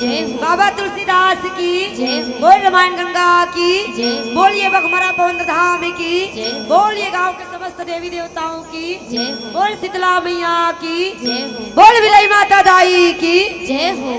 बाबा तुलसीदास की, बोल रामायण गंगा की, बोलिए बघमरा पवन धाम की, बोलिए गांव के समस्त देवी देवताओं की, बोल शीतला मैया की, बोल विलय माता दाई की जय हो।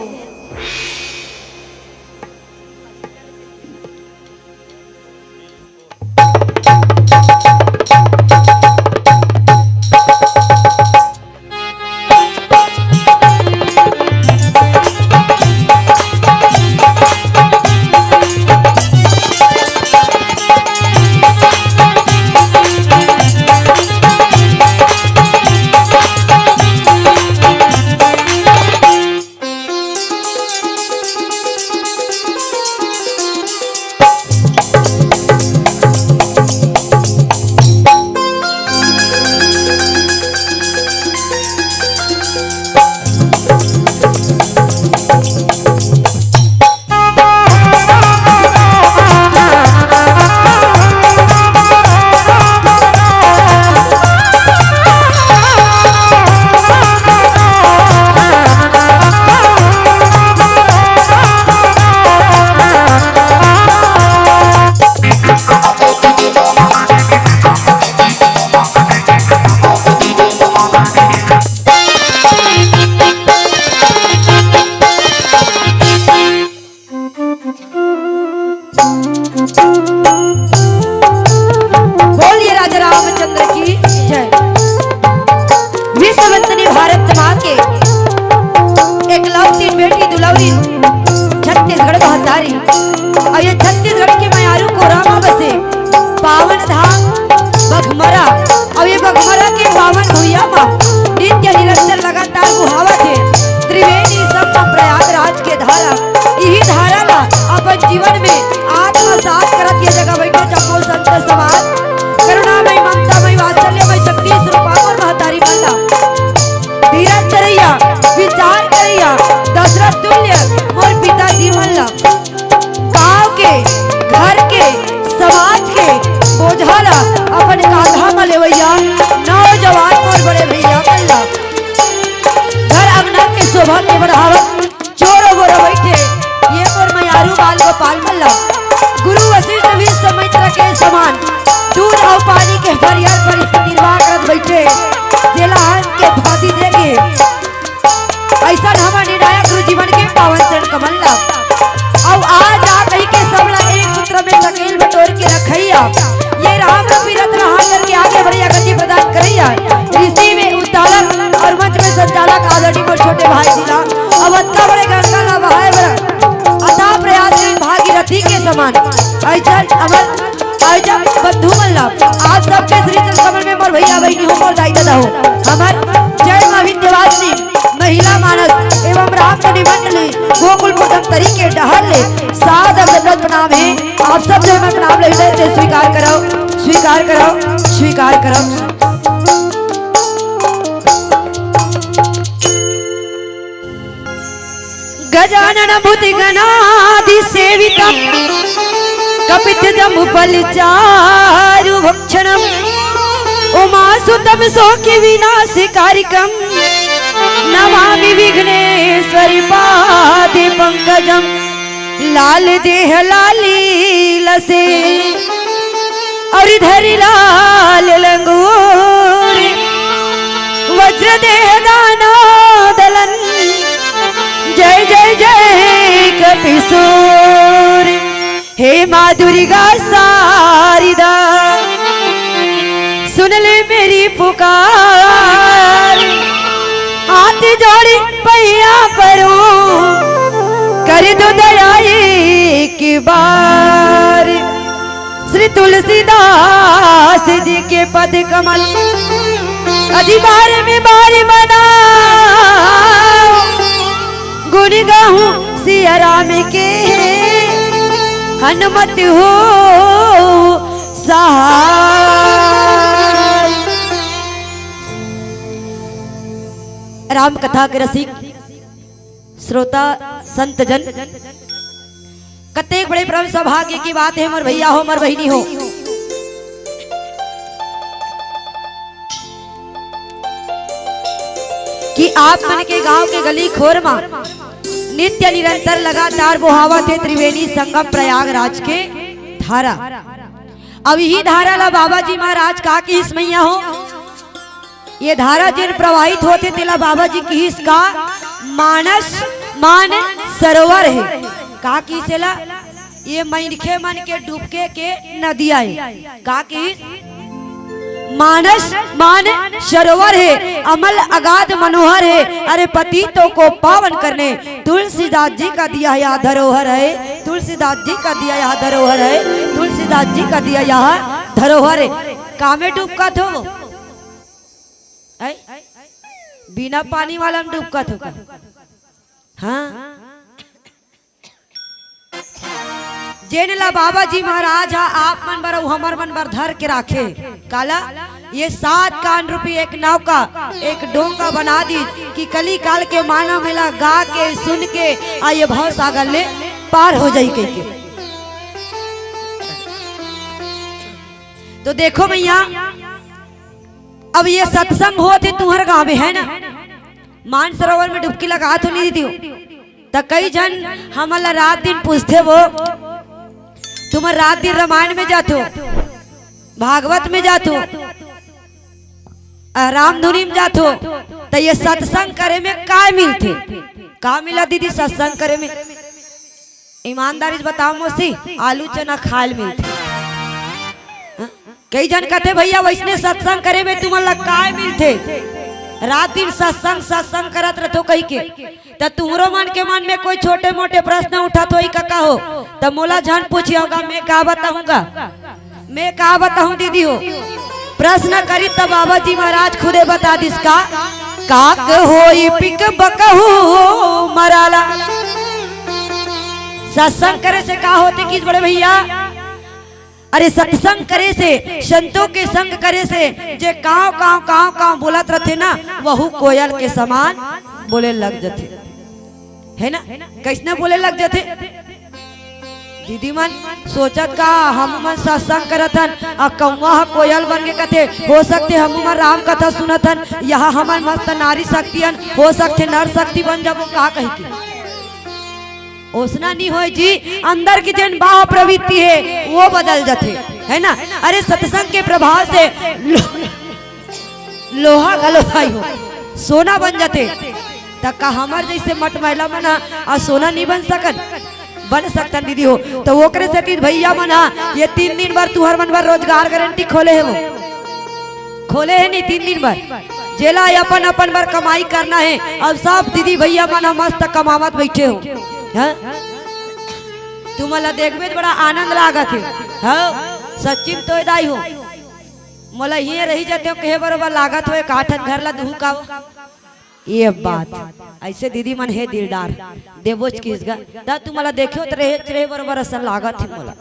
बोलिए राजा रामचंद्र की जय। विश्ववंदनी भारत माँ के एकलौती बेटी दुलौरी छत्तीसगढ़ बहतारी, और ये छत्तीसगढ़ के मयारू कोरामा बसे पावन धाम बघमरा, और ये बघमरा के पावन भुइया में नित्य निरंतर लगातार बुहावत है त्रिवेणी संगम प्रयागराज के धारा। यही धारा ला अपन जीवन में आत्मसात करत ये जगह बैठे जपो संत समाज करुणामय ममतामय वात्सल्यमय शक्ति स्वरूपा और महतारी माता धीरज करैया विचार करैया दशरथ तुल्य मोर पिताजी मल्ला गांव के घर के समाज के बोझाला अपन कांधा में लेवैया नौजवान मोर बड़े भैया मल्ला घर अंगना के शोभा के बढ़ावत चोरो बोरो बैठे ये मोर मयारू बाल गोपाल मल्ला गुरु वशिष्ठ विश्वामित्र के समान दूध और पानी के हरियर पर निर्वाह करत बैठे जेलान के भादी देंगे ऐसा हमार निर्णायक गुरु जीवन के पावन चरण कमल्ला। अब आज आ कही के सब लोग एक सूत्र में सकेल बटोर के रखैया ये राम रूपी रत्न हाथ करके आगे बढ़िया गति प्रदान करैया ऋषि में उतारक और मंच में संचालक आदरणीय और छोटे भाई जिला अवध का बड़े गंगा ला बहाए बड़ा अथा प्रयास भागीरथी के समान ऐसा अमर आजा बंधु मल्ला आज सबके श्री चरण कमल में मोर भैया बहनी हो मोर दाई दादा हो हमार जय मां विंध्यवासिनी महिला मानस एवं रामधनी मंडली गोकुल प्रथम तरीके डहर ले सादर दंडवत प्रणाम है। आप सब जो मैं प्रणाम हृदय से स्वीकार करो स्वीकार करो स्वीकार करो। गजानन भूति गणाधि सेविता कपित जम्बु बलचारु भक्षणम उमासुतम शोकि विनाशकारिकम नमामि विघ्नेश्वरी पादे पंकजम लाल देह लाली लसे और धरि लाल लंगूर वज्र देह दाना दलन जय जय जय कपिसूर हे माँ दुर्गा शारदा सुन ले मेरी पुकार हाथ जोड़ी पैया परो कर दो दया एक बार। श्री तुलसीदास जी के पद कमल अधिकार में बार बना गुण गाऊं सिया राम के हनुमत हो सहाय। राम कथा के रसिक श्रोता संत जन कतेक बड़े परम सौभाग्य की बात है मोर भैया हो मोर बहिनी हो कि आप मन के गांव के गली खोर में नित्य निरंतर लगातार बुहावत है त्रिवेणी संगम प्रयागराज के धारा। अब यही धारा ला बाबा जी महाराज का की हिस मैया हो, ये धारा जिन प्रवाहित होते तिला बाबा जी की हिस का मानस मान सरोवर है। का की सेला ये मनखे मन के डूबके के नदिया है। का की मानस मान सरोवर है, अमल अगाध मनोहर है। अरे पतितों को पावन करने तुलसीदास जी का दिया यह धरोहर है। तुलसीदास जी का दिया यह धरोहर है। तुलसीदास जी का दिया यह धरोहर है। कामे डूबका थो बिना पानी वाला में डूबका थो। हाँ जेनला बाबा जी महाराज आप मन बर हमर मन बर धर के राखे काला ये 7 कान रूपी एक नाव का एक डोंगा बना दी कि कली काल के माना मेला गा के सुन के आ ये भाव सागर ले पार हो जाई के। तो देखो भैया अब ये सत्संग होते तुम्हारे गाँव में है ना, मानसरोवर में डुबकी लगा तो नहीं दी तो कई जन हमारा रात दिन पूछते वो तुम रात दिन रामायण में जाते हो, भागवत में जाते हो, रामधुनी में जाते हो, तो ये सत्संग करे में का मिलते? का मिला दीदी सत्संग करे में? ईमानदारी से बताओ मौसी, आलू चना खाल मिलते। कई जन कहते भैया वैसने सत्संग करे में तुम्हारा का मिलते? रात दिन सत्संग सत्संग करत रहो कही के तो तुमरो मन के मन में कोई छोटे मोटे प्रश्न उठा तो का हो तो मोला जान पूछी होगा, मैं क्या बताऊंगा, मैं क्या बताऊं दीदी हो। प्रश्न करी तब बाबा जी महाराज खुदे बता दिस का काक होई पिक बकहू मराला। सत्संग करे से का होते कि बड़े भैया? अरे सत्संग करे से संतों के संग करे से जे काव काव काव काव बोलत रहते ना वहु कोयल के समान बोले लग जाते है ना। कैसने बोले लग जाते दीदी मन सोचत का हम मन सत्संग करतन आ कौवा कोयल बन के कथे हो सकते हम मन राम कथा सुनतन यहाँ हमन मस्त नारी शक्तियन हो सकते नर शक्ति बन जाबो का कही के ओसना नहीं हो जी। अंदर की जन भाव प्रवृत्ति है वो बदल जाते है ना। अरे सत्संग के प्रभाव से लोहा गलोहाई हो सोना बन जाते तक का हमार जैसे मट महिला मना आ सोना नहीं बन सकता दीदी हो। तो वो करे से भैया मना ये 3 दिन बार तुहर मन बार रोजगार गारंटी खोले है, वो खोले है नहीं 3 दिन बार जेला अपन अपन बार कमाई करना है। अब सब दीदी भैया मना मस्त कमावत बैठे हो। तुम्हारा देखबे बड़ा आनंद लागत है। हाँ सचिन तो दाई हो मोला ये रही जाते हो कहे बरोबर लागत हो काठन घर ला दूह का ये बात ऐसे दीदी मन है दिलदार देवोच किसगा दा तुम्हारा देखो तो रहे बरोबर असल लागत है मोला।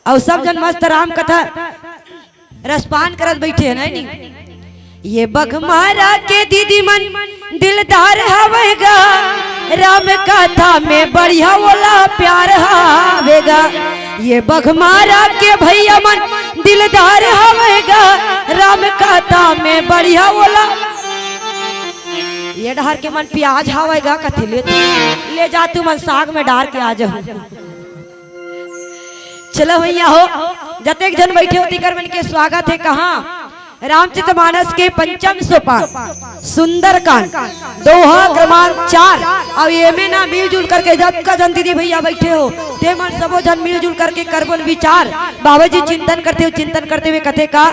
और सब जन मस्त राम कथा रसपान करत बैठे है नहीं। ये बघमारा के दीदी मन दिलदार हवेगा राम कथा में बढ़िया वाला प्यार हवेगा। ये बघमारा के भैया मन दिलदार हवेगा राम कथा में बढ़िया वाला। ये डहर के मन प्याज हवेगा कथी ले जा तू मन साग में डार के आ जाओ। चलो भैया हो जतेक जन बैठे होती कर मन के स्वागत है। कहाँ रामचरितमानस के 5म सोपान सुंदरकांड दोहा क्रमांक 4। अब ये में ना मिलजुल करके जब का जन दीदी भैया बैठे हो ते मन सबो जन मिलजुल करके करबन विचार। बाबा जी चिंतन करते हुए कथे का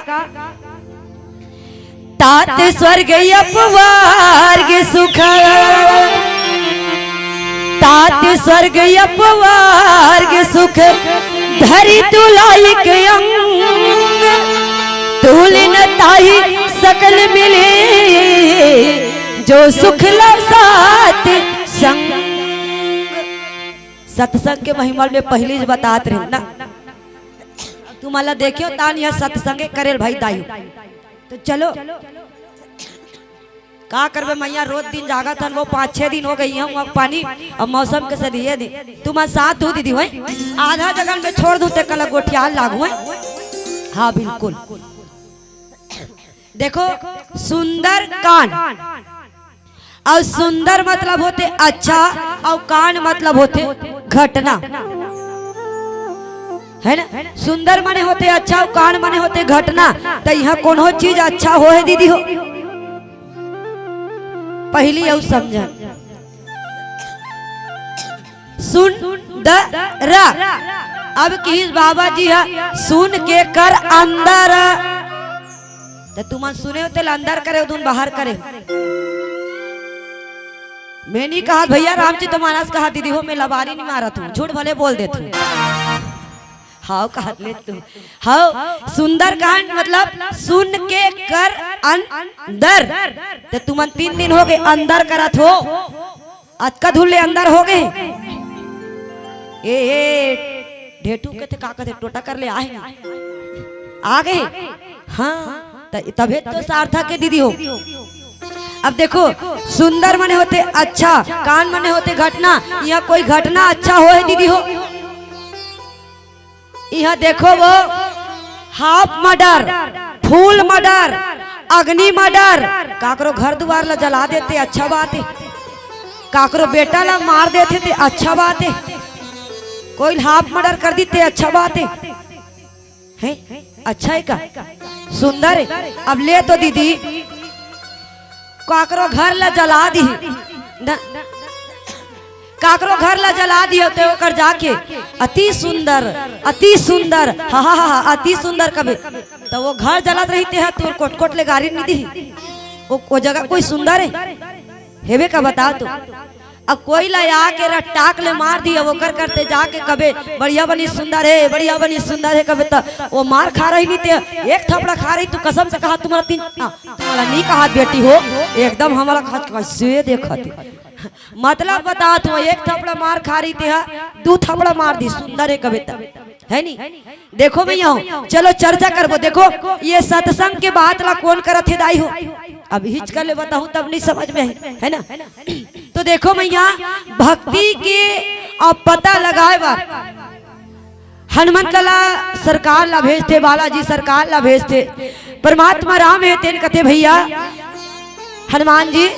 तात स्वर्ग अपवार्ग सुख तात स्वर्ग अपवार्ग सुख धरि तुलाइक अंग तुलिन ताही सकल मिले जो सुख साथ संग। सत्संग के महिमा में पहले बताते रहे ना तुम्हारा देखियो तान यह सत्संग करेल भाई दाई। तो चलो का करबे मैया रोज दिन जागा था वो 5-6 दिन हो गई है पानी अब मौसम के सरिये दी तुम साथ दो दीदी भाई आधा जगह में छोड़ दू कल गोठियाल लागू है। हाँ बिल्कुल देखो सुंदर कांड और सुंदर मतलब होते अच्छा, और कांड मतलब होते घटना, है ना। सुंदर माने होते अच्छा, और कांड माने होते घटना। तो यहाँ कोनो चीज अच्छा हो है दीदी हो, पहली और समझ। सुंदर, अब किस बाबा जी है सुन के कर अंदर, तो तुम सुने हो तेल अंदर करे तुम बाहर करे। मैं नहीं कहा भैया रामचरित मानस कहा दीदी हो, मैं लबारी नहीं मारा तू, झूठ भले बोल दे तू। हाँ कहा ले तू। हाँ सुंदर कांड मतलब सुन के कर अंदर, तो तुम 3 दिन हो गए अंदर करत हो, अतका धुले अंदर हो गए। ए ढेटू के थे काका थे टोटा कर ले आए आ गए। हाँ तबे तो सार्थक है दीदी हो। अब देखो सुंदर मने होते अच्छा, कान मने होते घटना। यहाँ कोई घटना अच्छा हो है दीदी हो। यहाँ देखो वो हाफ मर्डर, फूल मर्डर, अग्नि मर्डर, काकरो घर द्वार ला जला देते अच्छा बात है, काकरो बेटा ला मार देते थे अच्छा बात है, कोई हाफ मर्डर कर देते अच्छा बात है अच्छा है का सुंदर है। अब ले तो दीदी काकरो घर ला जला दी ना, काकरो घर ला जला दियो तो ओकर जाके अति सुंदर हा हा हा अति सुंदर कबे तो वो घर जलत रहते है तो कोट कोट ले गाड़ी नहीं दी। वो जगह कोई सुंदर है हेबे का बता तो। अब कोई ला आके रट्टाक ले मार दिया वो करते जाके कबे बढ़िया बनी सुंदर है, बढ़िया बनी सुंदर है, कबे तो वो मार खा रही नहीं थे, एक थपड़ा खा रही तू कसम से कहा तुम्हारा 3 तुम्हारा नहीं कहा बेटी हो एकदम हमारा खच कैसे देखा थी मतलब बता तू एक थपड़ा मार खा रही थी 2 थपड़ा मार दी सुंदर है कबे है नहीं। देखो भैया चलो चर्चा करबो। देखो ये सत्संग के बात ला कौन करत है दाई हो, अब हिच कर ले बताऊं तब नहीं समझ में है ना। तो देखो भैया भक्ति के अब पता लगाए बार हनुमंत लाला सरकार ला भेजते, बालाजी सरकार ला भेजते, परमात्मा राम है तेन कथे भैया हनुमान जी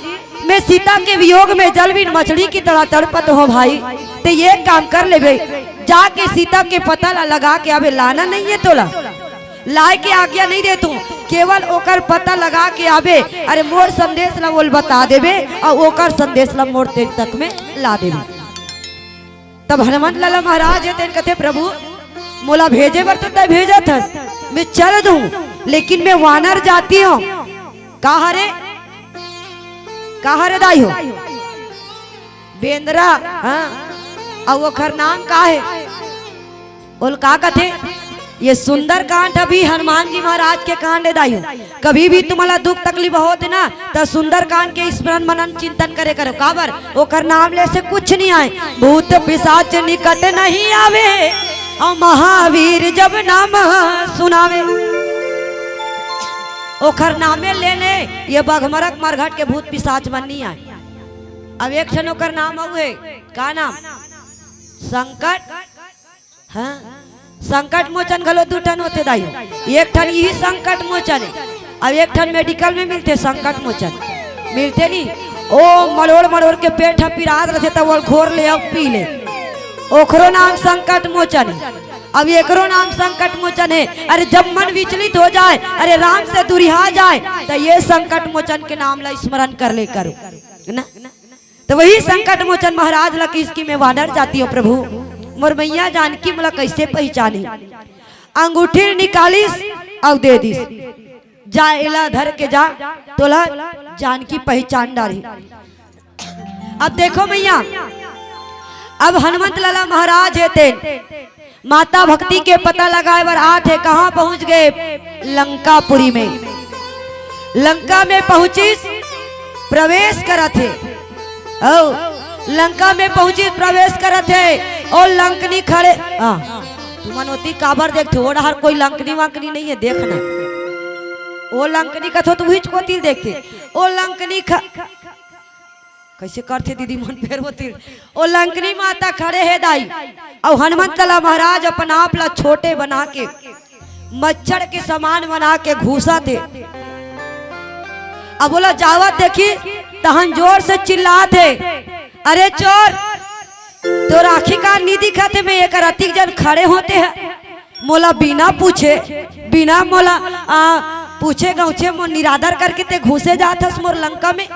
मैं सीता के वियोग में जलवीन मछली की तरह तड़पत हो भाई, तो ये काम कर ले भाई जाके सीता के पता ला लगा के अबे लाना नहीं है तोला लाए के आज्ञा नहीं दे तू, केवल ओकर पता लगा के आबे अरे मोर संदेश ला बोल बता देबे और ओकर संदेश ला मोर तेरे तक में ला देबे। तब हनुमंत लाला महाराज है तेन कथे प्रभु मोला भेजे बर तो तय भेजा था मैं चल दूं, लेकिन मैं वानर जाती हूँ कहा रे दाई हो बेंद्रा। हाँ और वो खर नाम का है बोल का कथे ये सुंदर कांड अभी हनुमान जी महाराज के कांड दाई हो। कभी भी तुम्हारा दुख तकलीफ होत ना तो सुंदर कांड के स्मरण मनन चिंतन करे करो काबर ओकर नाम ले से कुछ नहीं आए, भूत पिशाच निकट नहीं आवे और महावीर जब नाम सुनावे ओखर नामे लेने ये बघमरक मरघट के भूत पिशाच मन नहीं आए। अब एक क्षण ओकर नाम हुए का नाम संकट। हाँ संकट मोचन घलो 2 ठन होते दाई, एक ठन यही संकट मोचन है, अब एक ठन मेडिकल में मिलते संकट मोचन मिलते नहीं ओ मरोड़ के पेट पिरात रहते तब वो घोर ले अब पी ले ओखरो नाम संकट मोचन है। अब एकरो नाम संकट मोचन है। अरे जब मन विचलित हो जाए अरे राम से दूरिहा जाए तो ये संकट मोचन के नाम ला स्मरण कर ले करो ना। तो वही संकट मोचन महाराज ला किसकी मैं वानर जाती हूँ प्रभु मोर मैया जानकी मला कैसे पहचानी, अंगूठी निकालिस और दे दिस जा एला धर के जा तोला जानकी पहचान डाली। अब देखो मैया अब हनुमंत लाला महाराज है तेन माता भक्ति के पता लगाए बर आते कहाँ पहुंच गए लंकापुरी में। लंका में पहुंचिस प्रवेश करा थे लंका में पहुंची प्रवेश करत है और लंकनी खड़े तुम होती काबर देखते हो हर कोई लंकनी वंकनी नहीं है देखना वो लंकनी कथो तुम हिच को तीर देखते ओ लंकनी कैसे करते दीदी मन फेर होती ओ लंकनी माता खड़े है दाई और हनुमंत लाला महाराज अपन आप ला छोटे बना के मच्छर के समान बना के घुसा थे। अब बोला जावत देखी त तहन जोर से चिल्लाते, अरे चोर तो राखी का नहीं दिखा थे। मैं एक रतिक जन खड़े होते हैं, मोला बिना पूछे, बिना मोला पूछे गौछे मो निरादर करके ते घुसे जात हस मोर लंका में।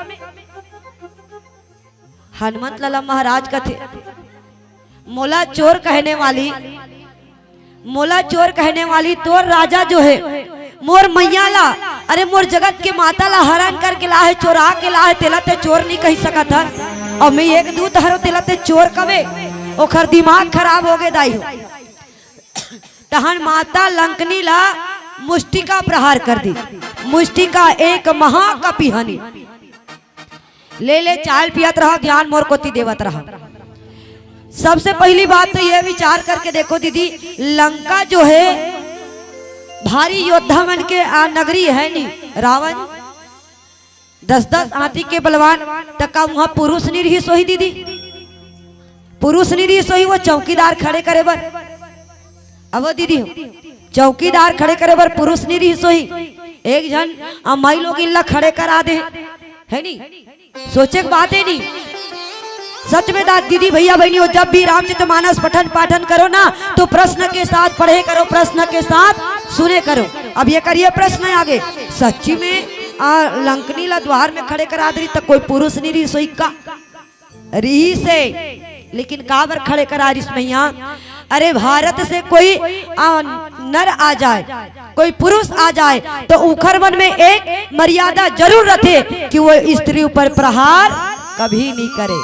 हनुमंत लाला महाराज का थे, मोला चोर कहने वाली, मोला चोर कहने वाली तोर राजा जो है मोर मैया ला, अरे मोर जगत के माता ला हरण करके ला है, चोरा के ला है, तेला ते चोर नहीं कही सका था। और मैं एक दूत हरो तेला ते चोर कवे, ओखर दिमाग खराब हो गए दाई हो। तहन माता लंकनी ला मुष्टिका प्रहार कर दी, मुष्टिका एक महाकपि हनी ले ले चाल पियत रहा, ज्ञान मोर कोती देवत रहा। सबसे पहली बात तो ये विचार करके देखो दीदी, लंका जो है भारी योद्धा मन के नगरी है नहीं। रावण 10-10 हाथी के बलवान तका वहां पुरुष नहीं रही सोही दीदी, पुरुष नहीं रही सोही। वो चौकीदार खड़े करे बर, अब वो दीदी चौकीदार खड़े करे बर पुरुष नहीं रही सोही। एक जन अम्माई लोग इल्ला खड़े करा दे है नहीं, सोचे बात है नहीं। सच में दाद दीदी भैया बहनियों, जब भी रामचरितमानस पठन पाठन करो ना तो प्रश्न के साथ पढ़े करो, प्रश्न के साथ सुने करो। अब ये करिए प्रश्न आगे, सच्ची में लंकनी ला द्वार में खड़े करा दी तक कोई पुरुष नहीं रही सोई का रही से, लेकिन काबर खड़े करा रही मैया। अरे भारत से कोई नर आ जाए, कोई पुरुष आ जाए तो उखर मन में एक मर्यादा जरूर रखे कि वो स्त्री ऊपर प्रहार कभी नहीं करे,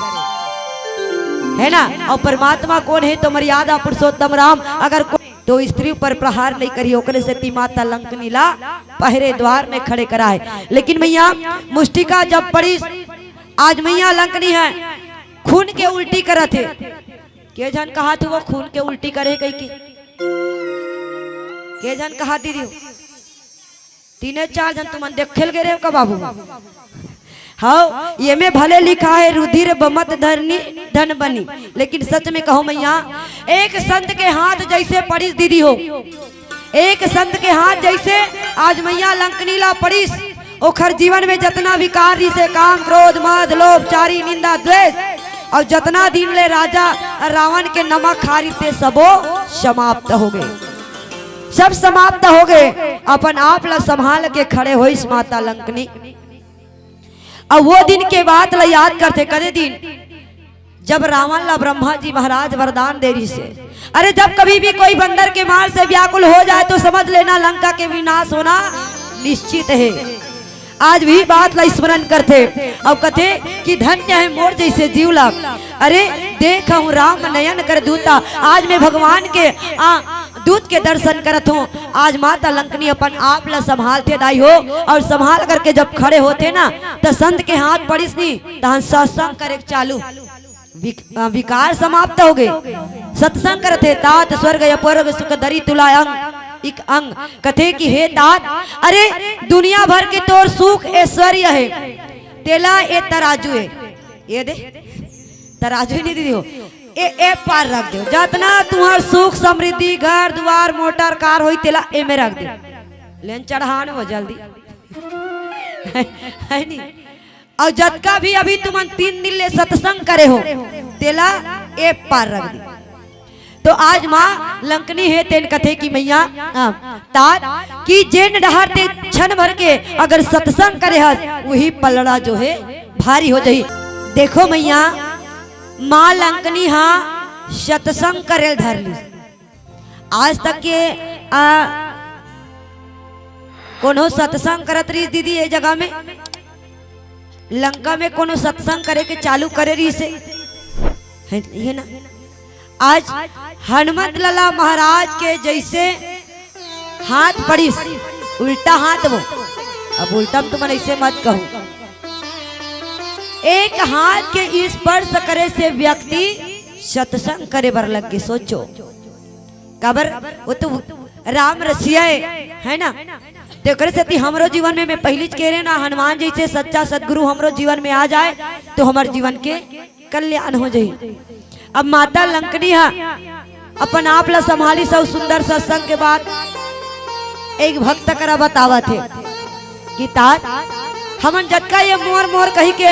है ना। और परमात्मा कौन है तो मर्यादा पुरुषोत्तम राम, अगर तो स्त्री पर प्रहार नहीं करी, ओकरे से ती माता लंकनी ला पहरे द्वार में खड़े कराए। लेकिन मैया मुष्टिका जब पड़ी, आज मैया लंकनी है खून के उल्टी करत है, के जन कहा थे वो खून के उल्टी करे कही के जन कहा दीदी, 3-4 जन तुम देखेल गए का बाबू। हाँ ये में भले लिखा है रुधिर बमत धरनी धन बनी, लेकिन सच में कहो मैया, एक संत के हाथ जैसे पड़ीस दीदी हो, एक संत के हाथ जैसे आज मैया लंकनी ला पड़ीस, ओखर जीवन में जितना विकार से काम क्रोध मद लोभ चारी निंदा द्वेष और जितना दिन ले राजा रावण के नमक खारी थे सबो समाप्त हो गए, सब समाप्त हो गए। अपन आप ला संभाल के खड़े हो इस माता लंकनी। अब वो दिन के बाद ला याद करते कदे दिन जब रावण ला ब्रह्मा जी महाराज वरदान दे रही से, अरे जब कभी भी कोई बंदर के मार से व्याकुल हो जाए तो समझ लेना लंका के विनाश होना निश्चित है। आज भी बात ला स्मरण करते और कहते कि धन्य है मोर जैसे जीवला, अरे देख हूँ राम नयन कर दूता। आज मैं भगवान के दूत के दर्शन करत हूँ। आज माता लंकनी अपन आप ला संभालते दाई हो, और संभाल करके जब खड़े होते ना तो संत के हाथ पड़ीस नहीं तो सत्संग करे चालू, विकार समाप्त हो गए। सत्संग करते तात स्वर्ग अपर्ग सुख दरी तुला एक अंग कथे कि हे तात, अरे दुनिया भर के तोर सुख ऐश्वर्य है, तेला ए तराजू है, ये दे तराजू नहीं दीदी हो, ए पार रख दो, जितना तुम्हार सुख समृद्धि घर द्वार मोटर कार होई तेला ए में रख दे, लेन चढ़ान हो जल्दी है नहीं। और जतका भी अभी तुम 3 दिन ले सत्संग करे हो तेला ए पार रख दी। तो आज माँ लंकनी है तेन कथे की मैया तात की जेन डहरते क्षण भर के अगर सत्संग करे हस वही पलड़ा जो है भारी हो जाही। देखो मैया माँ लंकनी हाँ सत्संग करे धर ली, आज तक के कोनो सत्संग करत रही दीदी ये जगह में लंका में कोनो सत्संग करे के चालू करे रही से है ना। आज हनुमत लाला महाराज के जैसे हाथ पड़ी उल्टा हाथ, वो अब उल्टा तुम ऐसे मत कहो, एक हाथ के स्पर्श करे से व्यक्ति सत्संग करे बर लग के सोचो कबर वो तो राम रसिया है ना। तो से हमरो जीवन में मैं पहली कह रहे ना हनुमान जी से सच्चा सदगुरु हमरो जीवन में आ जाए तो हमारे जीवन के कल्याण हो जाए। अब माता लंकनी है अपन आप ला संभाली सब सुंदर सत्संग के बाद एक भक्त करा बतावा थे कि तात हमन जतका ये मोर मोर कही के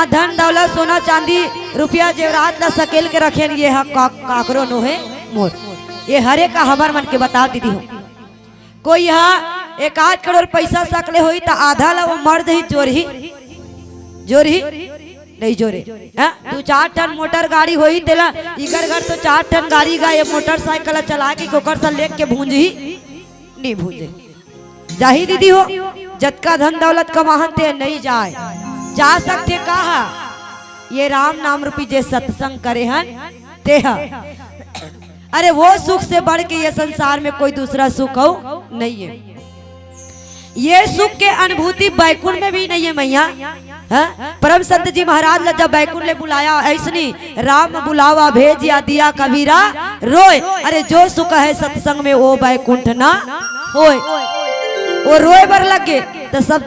धन दौलत सोना चांदी रुपया जेवरात ला सकेल के रखे ये काकरो नो है मोर। ये हरे का हमार मन के बता दीदी हो। कोई यहाँ 1-8 करोड़ पैसा सकले होई तो आधा ला वो मर्द ही जोरही नहीं जोरे। 2-4 टन मोटर गाड़ी होई तेला इगर घर तो 4 टन गाड़ी गा ये मोटरसाइकिल चला के कोकर से लेके भूंज ही नहीं भूंजे जाही दीदी हो। जतका धन दौलत कमाहन ते नहीं जाए जा सकते कहा ये राम नाम रूपी जे सत्संग करे हन ते अरे वो सुख से बढ़ के ये संसार में कोई दूसरा सुख हो नहीं है। ये सुख के अनुभूति बैकुंठ में भी नहीं है मैया। परम संत जी महाराज ने जब बैकुंठ ले बुलाया ऐसनी राम बुलावा भेजिया दिया कबीरा रोए। अरे जो सुख है सत्संग में वो बैकुंठ ना होए। वो रोए बर लगे तो सब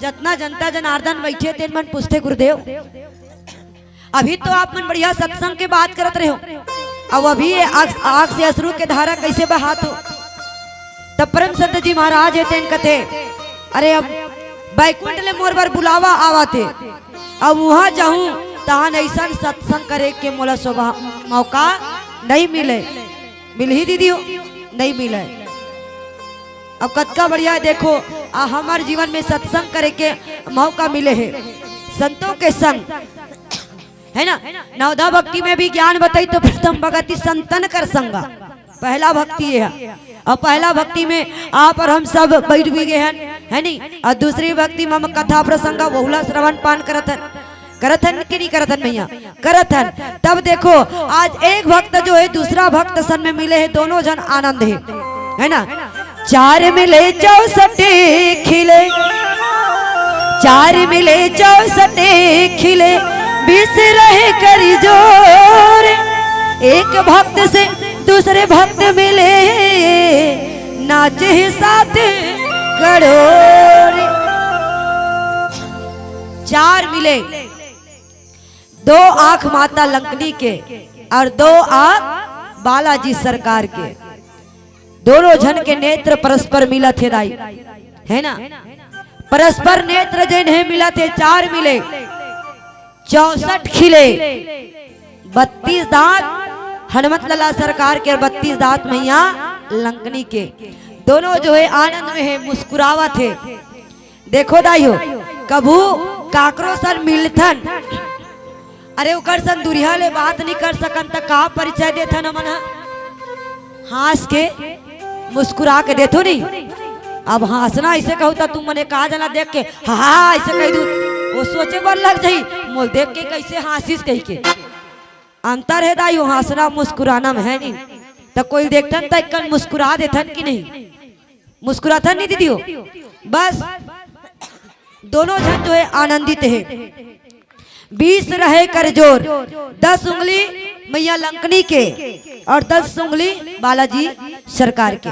जितना जनता जनार्दन बैठे थे मन पूछते गुरुदेव अभी तो आप मन बढ़िया सत्संग के बात करत रहे हो अब अभी आँख से अश्रु के धारा कैसे बहात हो। तब परम संत जी महाराज है तेन कथे अरे अब बैकुंठ ले मोर बार बुलावा आवाते अब वहां जाऊं तहां ऐसा सत्संग करे के मोला मौका नहीं मिल ही दीदी हो नहीं मिले। अब कतका बढ़िया देखो हमारे जीवन में सत्संग करे के मौका मिले है संतों के संग है ना। नवधा भक्ति में भी ज्ञान बताई तो प्रथम भक्ति संतन कर संगा पहला भक्ति है और पहला भक्ति में आप और हम सब बैठ भी गए हैं है नहीं। और दूसरी भक्ति में हम कथा प्रसंगा बहुला श्रवण पान करथन कि नहीं करथन भैया करथन। तब देखो आज एक भक्त जो है दूसरा भक्त सन में मिले है दोनों जन आनंद है ना। 4 मिले 64 खिले 4 मिले 64 खिले 20 रहे करी जोर। एक भक्त से दूसरे भक्त मिले नाचे 7 करोड़। 4 मिले 2 आंख माता लंकनी के और 2 आंख बालाजी सरकार के दोनों जन के नेत्र परस्पर मिला थे दाई है ना। परस्पर नेत्र जिन्हें मिला थे 4 मिले 64 खिले 32 दांत हनुमत लाला सरकार के और 32 दांत मैया लंकनी के दोनों जो है आनंद में है मुस्कुरावा थे। देखो दाई हो कभू काकरो सर मिलथन अरे उकर सन दुरिया ले बात नहीं कर सकन त का परिचय देथन मन हंस के मुस्कुरा के देथो नहीं। अब हंसना ऐसे कहू तो तुम मने कहा जना देख के हाँ ऐसे कह दू वो सोचे बर लग जाई मोल देख के कैसे हंसिस कह के अंतर है दाई हंसना मुस्कुराना में है नहीं। तो कोई देखथन तो मुस्कुरा देथन कि नहीं मुस्कुराथन नहीं दीदी हो। बस दोनों जन जो है आनंदित है 20 रहे कर जोर 10 उंगली मैया लंकनी के और 10 उंगली बालाजी सरकार के।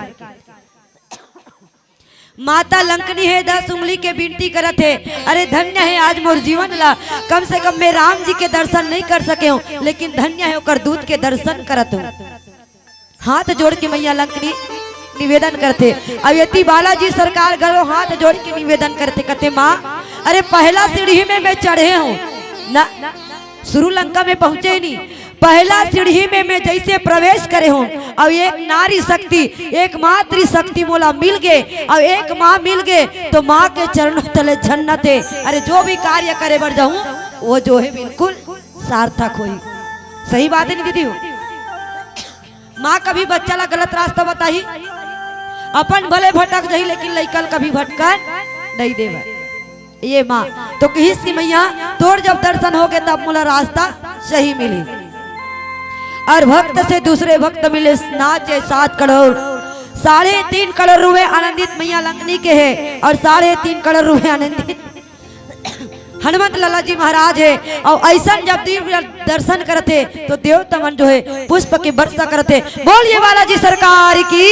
माता लंकनी है 10 उंगली के विनती करत है अरे धन्य है आज मोर जीवन ला कम से कम मैं राम जी के दर्शन नहीं कर सके हूँ लेकिन धन्य है होकर दूध के दर्शन करत हूँ। हाथ जोड़ के मैया लंकनी निवेदन करते। अब यति बालाजी सरकार घरों हाथ जोड़ के निवेदन करते कहते माँ अरे पहला सीढ़ी में मैं चढ़े हूँ ना शुरू लंका में पहुंचे नहीं पहला सीढ़ी में मैं जैसे प्रवेश करे हूँ अब एक नारी शक्ति एक मातृ शक्ति मोला मिल गए अब एक माँ मिल गए तो माँ के चरणों तले जन्नत है। अरे जो भी कार्य करे बढ़ जाऊं वो जो है बिल्कुल सार्थक होई। सही बात है नहीं दीदी हो। माँ कभी बच्चा ला गलत रास्ता बताही अपन भले भटक जाही लेकिन लइकल कभी भटकर नहीं देवा ये माँ तो किस की मैया तोर जब दर्शन हो गए तब मोला रास्ता सही मिली। और भक्त से दूसरे भक्त मिले नाचे 7 करोड़ 3.5 करोड़ रुपए आनंदित मैया लंकनी के है और 3.5 करोड़ रुपए आनंदित हनुमत लाला जी महाराज है। और ऐसा जब दिव्य दर्शन करते तो देव तमन जो है पुष्प की वर्षा करते। बोलिए बालाजी सरकार की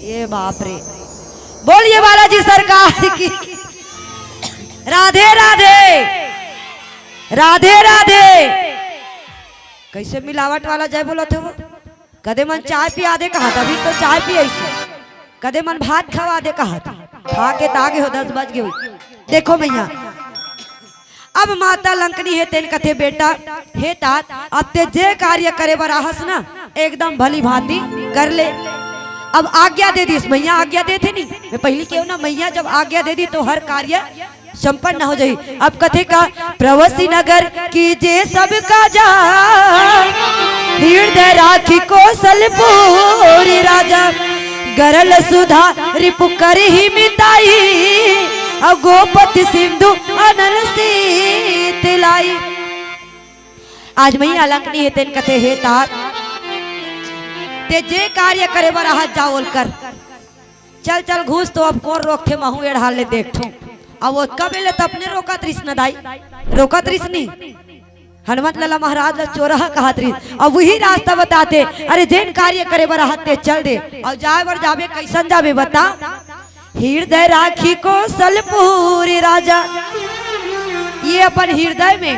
ये बाप रे बोलिए बालाजी सरकार की राधे राधे राधे राधे। कैसे मिलावट वाला जय बोला थे वो कदे मन चाय पिया दे कहा था अभी तो चाय पी ऐसे कदे मन भात खवा दे कहा था खा के तागे हो 10 बज गए। देखो भैया अब माता लंकनी है तेन कथे बेटा हे तात अब ते जे कार्य करे बर आहस ना एकदम भली भांति कर ले। अब आज्ञा दे दी, मैया आज्ञा दे थे नहीं मैं पहले क्यों ना, मैया जब आज्ञा दे दी तो हर कार्य संपन्न हो जाई। अब कथे का प्रवसी नगर कीजे सबका जा हृदय राखी कौशलपुरी राजा गरल सुधा रिपु कर ही मिताई गोपति सिंधु अनल तिलाई। आज मैया लंकनी है तेन कथे हे तात ते जे कार्य करे बर हाथ जाओल कर चल चल घूस तो अब कौन रोक थे महू एढ़ा ले देखो। अब वो कब ले तो अपने रोका त्रिस न दाई रोका त्रिस नहीं हनुमत लाला महाराज चोरहा कहा त्रिस। अब वही रास्ता बताते अरे जेन कार्य करे बर हाथ ते चल दे और जाए बर जाबे कैसन जाबे बता। हृदय राखी कौशलपुरी राजा ये अपन हृदय में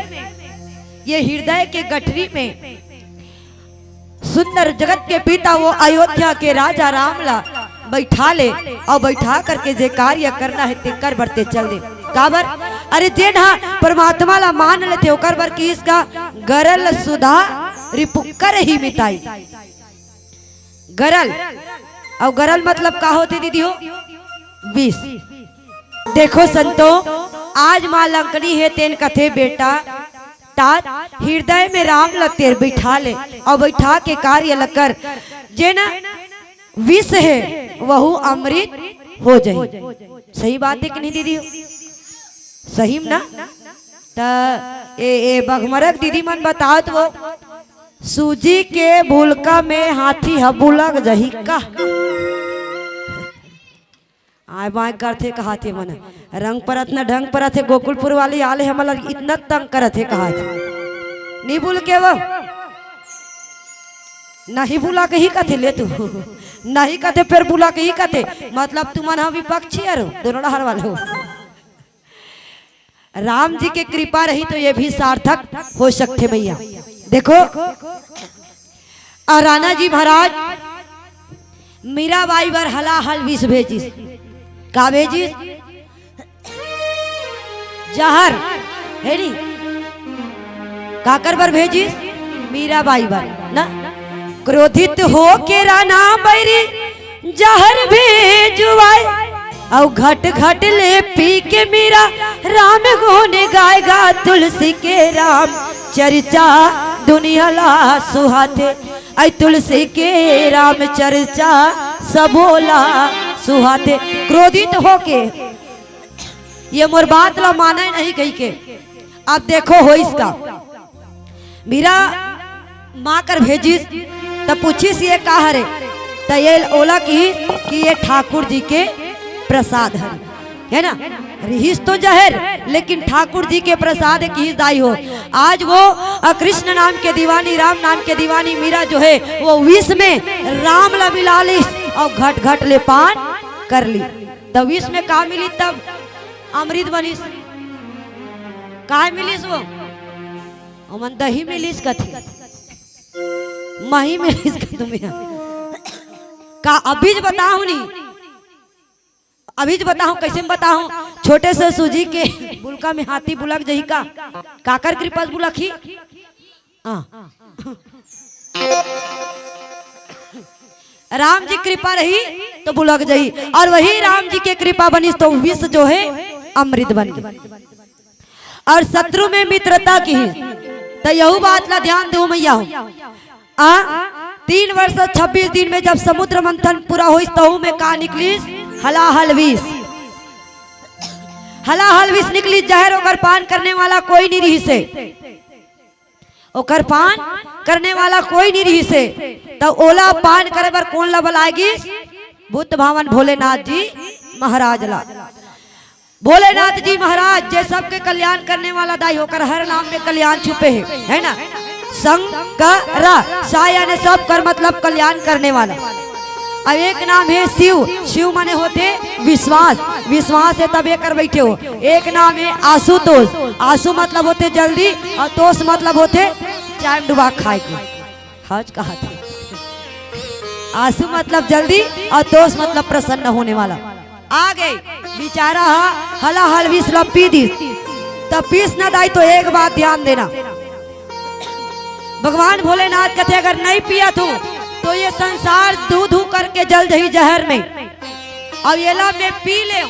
ये हृदय के गठरी में सुंदर जगत के पिता वो अयोध्या के राजा रामला बैठा ले और बैठा करके जे कार्य करना है ते कर बरते चल दे काबर अरे जे ना परमात्मा ला मान लेते ओकर बर की इसका गरल सुधा रिपुकर ही मिटाई। गरल और गरल मतलब का होती दीदी हो 20। देखो संतो आज माँ लंकनी है तेन कथे बेटा तात हृदय में राम लगते बैठा ले और बैठा के कार्य लकर जे ना विष है वहु अमृत हो जाए। सही बात है कि नहीं दीदी सही ना। ए बघमरक दीदी मन बताओ तो वो सूजी के भूलका में हाथी हबुलक जही का आए बाएं करते कहा थे मन रंग परत न ढंग परत है गोकुलपुर वाली आले हमला इतना तंग करत है कहा थे नहीं बोल के वो नहीं बुला के ही कथे ले तू नहीं कथे फिर बुला के ही कथे मतलब तुम मन विपक्षी है दोनों हर वाले हो। राम जी के कृपा रही तो ये भी सार्थक हो सकते भैया। देखो और राणा जी महाराज मीराबाई बर हलाहल विष भेजिस का भेजिस जहर है नी काकर बर भेजिस मीराबाई बर ना क्रोधित हो के राणा बैरी जहर भेजुआए और घट घट ले पी के मीरा राम गोने गाएगा तुलसी के राम चर्चा दुनिया ला सुहाते ऐ तुलसी के राम चर्चा सबोला सुहाते। क्रोधित होके ये मोर बात ला माना नहीं कही के। अब देखो हो इसका मीरा माँ कर भेजिस तब पूछिस ये कहा रे तो ये ओला की कि ये ठाकुर जी के प्रसाद है ना रहीस तो जहर लेकिन ठाकुर जी के प्रसाद की दाई हो। आज वो कृष्ण नाम के दीवानी राम नाम के दीवानी मीरा जो है वो विष में राम ला मिला ली और घट घट ले पान कर ली तब विष में कहा मिली तब अमृत बनिस कहा मिलीस वो अमन दही मिलीस कथी मही मिलीस तुम्हें का अभी बताऊ नहीं अभी बताऊं कैसे बताऊं छोटे से सूजी के बुलका में हाथी बुलक जही का काकर कृपा बुलखी राम जी कृपा रही तो बुलक जही और वही राम जी के कृपा बनी तो विष जो है अमृत बन गई। और शत्रु में मित्रता की तो यही बात ला ध्यान दो मैया 3 वर्ष 26 दिन में जब समुद्र मंथन पूरा हुई तहु में का निकली हलाहल विष निकली जहर ओकर पान करने वाला कोई नहीं रही से ओकर पान करने वाला कोई नहीं रही से तो ओला पान करे बर कौन ला बुलाएगी बुद्ध भावन भोलेनाथ जी महाराज ला। भोलेनाथ जी महाराज जे सबके कल्याण करने वाला दाई होकर हर नाम में कल्याण छुपे है ना शंकरा साया ने सब कर मतलब कल्याण करने वाला। अब एक नाम है शिव शिव माने होते विश्वास विश्वास है तब कर बैठे हो। एक नाम है आशुतोष आशु मतलब होते जल्दी और तोष मतलब होते चाय में डुबा खाए के हज कहा थे। आशु मतलब जल्दी और तोष मतलब प्रसन्न होने वाला। आ गए बेचारा हला हल विष पी दी तब पीस न दाई। तो एक बात ध्यान देना, भगवान भोलेनाथ कहते अगर नहीं पिया तो ये संसार धू धू करके जल जाही जहर में, अब ये ला में पी ले,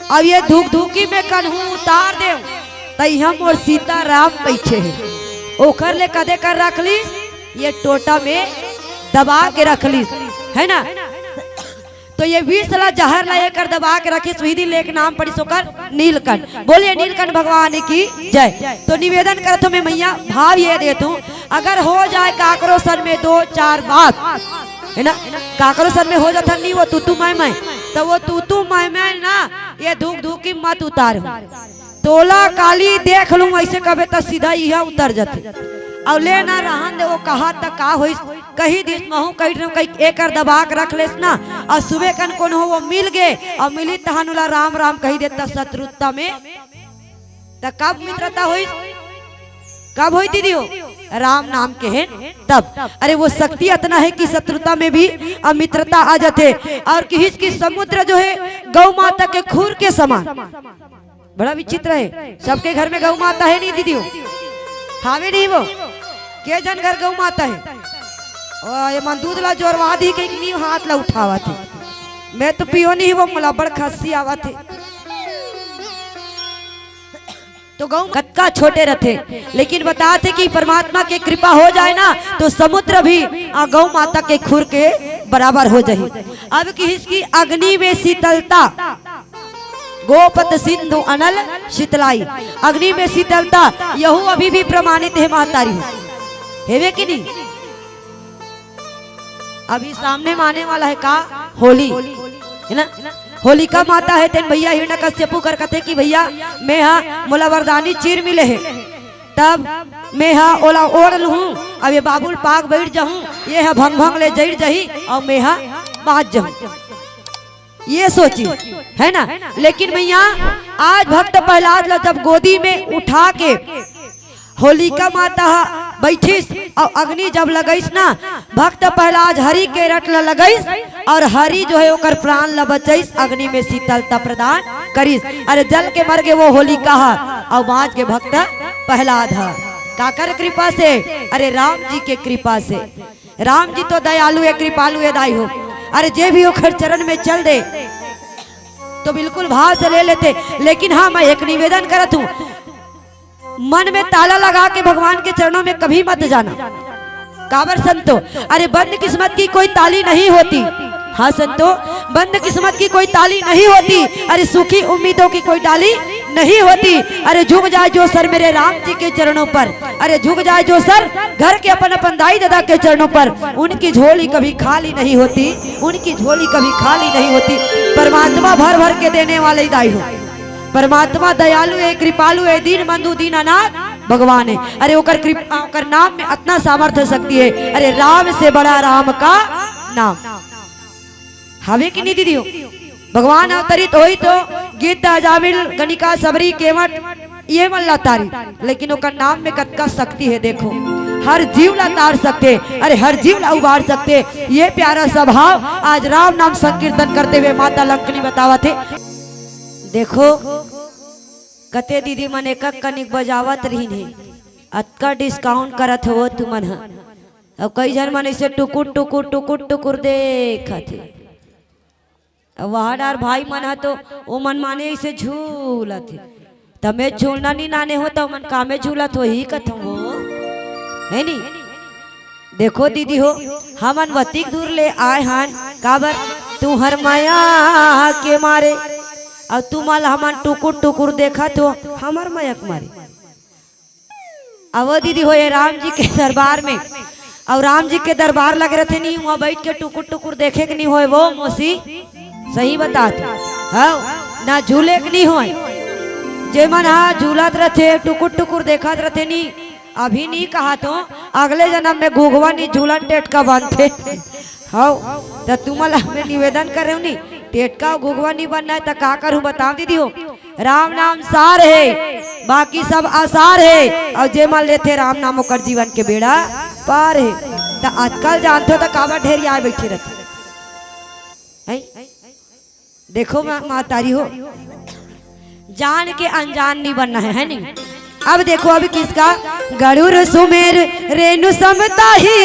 अब ये धूक धूकी में कन्हू उतार दे, तई हम और सीता राम बैठे हैं ओखर ले कदे कर रख ली, ये टोटा में दबा के रख ली है ना। तो ये 20 ला जहर लाए कर दबा के रखी, सुधी लेके नाम पड़ी सोकर नीलकंठ। बोलिए नीलकंठ भगवान की जय। तो निवेदन कर तो मैं मैया भाव ये देता हूँ, अगर हो जाए काकरो सर में 2-4 बात है ना, काकरो सर में हो जाता नहीं वो तू मैं तो वो तू मैं ना ये धूक धूकी मत उतार, तोला काली देख लूं ऐसे कबे तो सीधा यह उतर जाते और ले ना रहन दे। वो कहा तक का होई कहीं दिस महू कहीं एक दबा के रख लेस ना, और सुबह कन कौन हो वो मिल गए और मिली तहनुला राम राम कही देता शत्रुता में, तो कब मित्रता हुई, कब हुई दीदी हो राम नाम के हैं तब। अरे वो शक्ति इतना है कि शत्रुता में भी मित्रता आ जाते। और किस की समुद्र जो है गौ माता के खूर के समान, बड़ा विचित्र है। सबके घर में गौ माता है नहीं दीदी हो, हावे नहीं वो के जन घर गौ माता है, और ये मन दूध ला जोरवा दी के नहीं हाथ ला उठावा थे, मैं तो पियो नहीं वो मुला बड़ खस्सी आवा थे। तो गौ कत्का छोटे रहते, लेकिन बताते कि परमात्मा की कृपा हो जाए ना तो समुद्र भी गौ माता के खुर के बराबर हो जाए। अब किसकी अग्नि में शीतलता, गोपत सिंधु अनल शीतलाई, अग्नि में शीतलता यहू अभी भी प्रमाणित है महतारी है कि नहीं। अभी सामने माने वाला है का होली है ना, होलिका माता है तेन भैया हिरण्यकश्यपु कर कथे कि भैया मैं मोला वरदानी चीर मिले है, तब मैं ओला ओढ़ लूँ, अब ये बाबुल पाक बैठ जाऊँ, ये भंग भंग ले जड़ जही और मैं बाज जाऊँ, ये सोची है ना। लेकिन भैया आज भक्त प्रहलाद ला जब गोदी में उठा के होलिका माता बैठीस और अग्नि जब लगईस ना, भक्त प्रहलाद हरि के रट लगईस और हरि जो है ओकर प्राण ला बचईस, अग्नि में शीतलता प्रदान करीस। अरे जल के मर गए वो होलिका और बाँच के भक्त प्रहलाद काकर कृपा से, अरे राम जी के कृपा से। राम जी तो दयालु है कृपालु है दाई हो, अरे जे भी ओकर चरण में चल दे तो बिल्कुल भाव से ले लेते। लेकिन हाँ मैं एक निवेदन करत हूँ, मन में ताला लगा के भगवान के चरणों में कभी मत जाना। काबर संतो, अरे बंद किस्मत की कोई ताली नहीं होती। हाँ संतो, बंद किस्मत की कोई ताली नहीं होती, अरे सूखी उम्मीदों की कोई डाली नहीं होती। अरे झुक जाए जो सर मेरे राम जी के चरणों पर, अरे झुक जाए जो सर घर के अपन अपन दाई दादा के चरणों पर, उनकी झोली कभी खाली नहीं होती, उनकी झोली कभी खाली नहीं होती। परमात्मा भर भर के देने वाले दाई हो, परमात्मा दयालु है कृपालु है, दीन बंधु दीनानाथ भगवान है। अरे ओकर कृपा ओकर नाम में इतना सामर्थ्य शक्ति है, अरे राम से बड़ा राम का नाम हवे की नहीं दीदी हो। भगवान अवतरित होई तो गीता जामिल गणिका सबरी केवट ये मन लातारी, लेकिन ओकर नाम में कतका शक्ति है। देखो हर जीव ला तार सकते, अरे हर जीव ला उबार सकते। ये प्यारा स्वभाव आज राम नाम संकीर्तन करते हुए माता लंकनी बतावा थे। देखो कते दीदी मन एक कनिक बजावत रही है, अतका डिस्काउंट करत हो तुमन। अब कई जन मन ऐसे टुकुर टुकुर टुकुर टुकुर देखत है, वहाडार भाई मन तो वो मन माने इसे झूलत है, तमे झूलना नहीं नाने हो तो मन कामे झूलत हो ही कथ वो है नी। देखो दीदी हो हमन वतिक दूर ले आए हान काबर तू हर माया के मारे, और तू माल हमन टुकुर टुकुर देखा तो हमार मायक मारे। अब दीदी हो ये राम जी के दरबार में, और राम जी के दरबार लग रहे थे नहीं, वहाँ बैठ के टुकुर टुकुर देखे के नहीं होए वो मौसी सही बताते हाँ ना झूले के नहीं होए। जे मन हाँ झूलत रहते टुकुर टुकुर देखत रहते नहीं, अभी नहीं कहा तो अगले जन्म में घुघवा नहीं झूलन टेटका बनते हाँ। तो तुम्हारा मैं निवेदन कर रही हूँ नहीं टेटका घुघवा नहीं बनना है तो का करूँ बताओ दीदी हो। राम नाम सार है बाकी सब आसार है, और जे मान लेते राम नाम कर जीवन के बेड़ा पार है। तो आजकल जानते हो तो काबर ढेर यहाँ बैठे रहते देखो मातारी हो, जान के अनजान नहीं बनना है नहीं। अब देखो अभी किसका, गरुड़ सुमेर रेणु समता ही,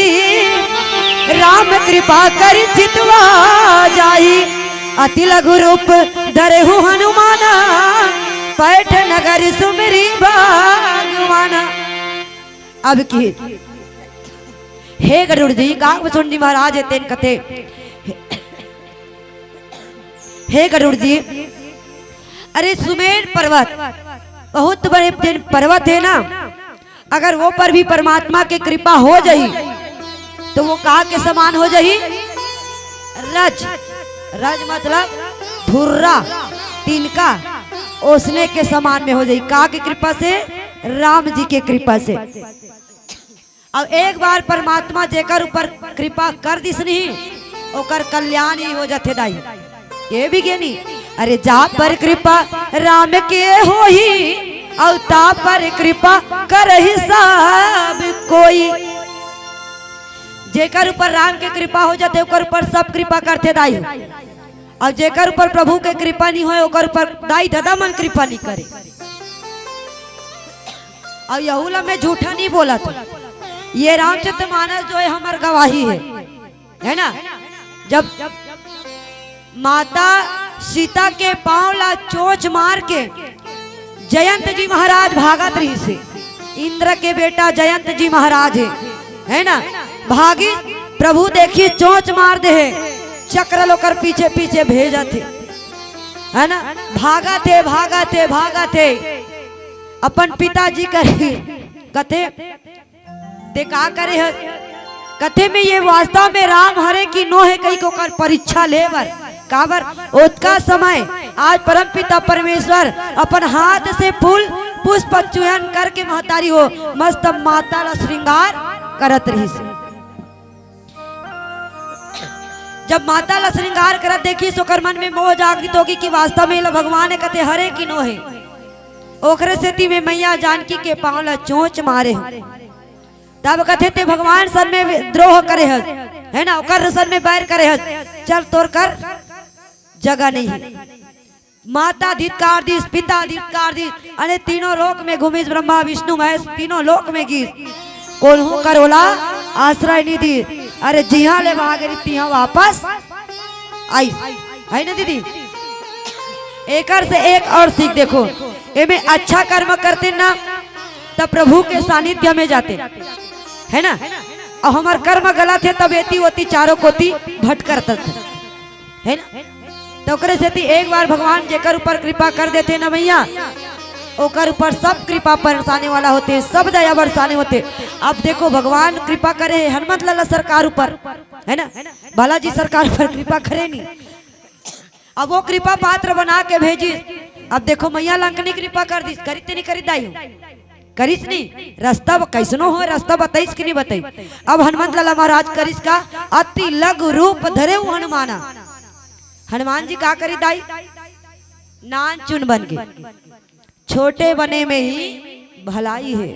राम कृपा कर चितवा जाही, अति लघु रूप धरहु हनुमाना, पैठ नगर सुमरी भगवाना। अब की हे गरुड़ जी काकभुचुंडी महाराज तेन कथे, हे गरुड़ जी अरे सुमेर पर्वत बहुत बड़े पर्वत है ना, अगर वो पर भी परमात्मा की कृपा हो जाई तो वो कहा के समान हो जाई, रज, रज मतलब धुर्रा तिनका ओसने के समान में हो जाई, कहा की कृपा से, राम जी के कृपा से। अब एक बार परमात्मा जेकर ऊपर कृपा कर दिस नहीं ओकर कल्याण ही हो जाते दाई, ये भी ज्ञानी। अरे जा पर कृपा राम के हो ही, और ता पर कृपा कर ही सब कोई। जेकर ऊपर राम के कृपा हो जाते ओकर ऊपर सब कृपा करते दाई, और जेकर ऊपर प्रभु के कृपा नहीं हो ओकर ऊपर दाई दादा मन कृपा नहीं करे। और यहूला में झूठा नहीं बोला था, ये रामचरितमानस जो है हमार गवाही है ना। जब माता सीता के पांव ला चोच मार के जयंत जी महाराज भागत रही से, इंद्र के बेटा जयंत जी महाराज है ना, भागी प्रभु देखिए चोच मार दे है, चक्र लोकर पीछे पीछे भेजा थे है ना, भागा थे अपन पिताजी करे कथे ते का करे है कथे में, ये वास्तव में राम हरे की नो है कई को कर परीक्षा लेवर काबर ओतका समय आज परम पिता परमेश्वर अपन हाथ से फूल पुष्प चुयन करके महतारी हो मस्त माता ला श्रृंगार करत रही से। जब माता ला श्रृंगार करत देखी सोकर मन में मोह जागृत होगी कि वास्तव में भगवान कथे हरे की नो है, ओखरे सेती में मैया जानकी के पांव ला चोंच मारे तब कथे ते भगवान सन में द्रोह करे है ना, ओकर सन में बैर करे है, चल तोड़ कर जगह नहीं है। माता धिक्कार दिस, पिता धिक्कार दिस, अरे तीनों लोक में घूमिस, ब्रह्मा विष्णु महेश तीनों लोक में गीस, कोल्हू करोला आश्रय निधि, अरे जिहा ले भागे तिहा वापस आई है ना दीदी। एकर से एक और सीख देखो, एमे अच्छा कर्म करते ना तब प्रभु के सानिध्य में जाते है ना, और हमार कर्म गलत है तब एती ओती चारों कोती भटकत है ना। तो ओकरे से एक बार भगवान जेकर ऊपर कृपा कर देते ना भैया ओकर ऊपर सब कृपा बरसाने वाला होते, सब दया बरसाने होते। अब देखो भगवान कृपा करे हनुमत लाला सरकार ऊपर है ना, बालाजी सरकार पर कृपा करे नहीं, अब वो कृपा पात्र बना के भेजी। अब देखो मैया लंकनी कृपा कर दी, करीते नहीं करी दाई करिस नहीं, रास्ता कैसनो हो रास्ता बताइस कि नहीं बताई। अब हनुमत लाला महाराज करिस का, अति लघु रूप धरे हनुमाना, हनुमान जी का करी दाई नान चुन बन के, छोटे बने में ही भलाई है।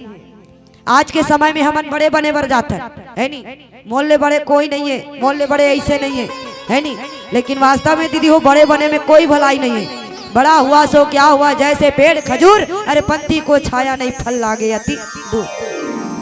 आज के समय में हम बड़े बने बर जाता है नहीं, मोहल्ले बड़े कोई नहीं है, मोहल्ले बड़े ऐसे नहीं है नहीं, लेकिन वास्तव में दीदी हो बड़े बने में कोई भलाई नहीं है। बड़ा हुआ सो क्या हुआ, जैसे पेड़ खजूर, अरे पंथी को छाया नहीं फल लागे अति दूर।